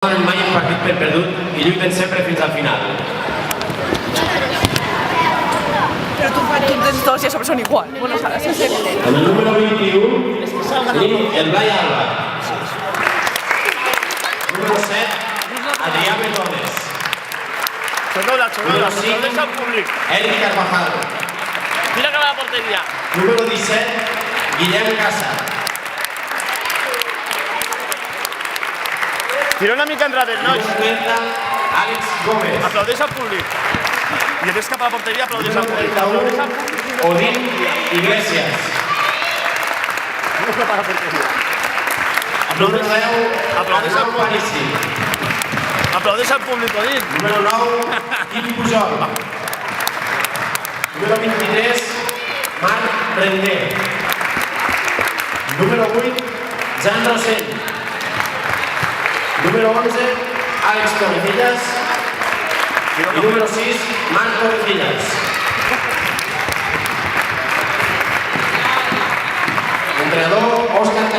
donen mai un partit per perdut i lluiten sempre fins al final. Pero tú tens todos y esos son igual. Bueno, sabes, es evidente. En el número 21 tenim el Blai Alba. Número 7, Adrià Betones. Número 5, Eric Carvajal. Mira que va a la portería. Número 17, Guillem Casa. Tira una mica enrere, nois. Número 30, Àlex Gómez. Aplaudeix al públic. I després cap a la porteria aplaudeix al Número públic. 31, Odín Iglesias. Número 10, Aplaudeix al Arnau Parisi. Aplaudeix al públic, Odín. Número 9, Quim Pujol. Número 23, Marc Render. Número 8, Jan Rosell. Número 11, Àlex Torrecillas. Y número 6, Marc Torrecillas. Entrenador, Òscar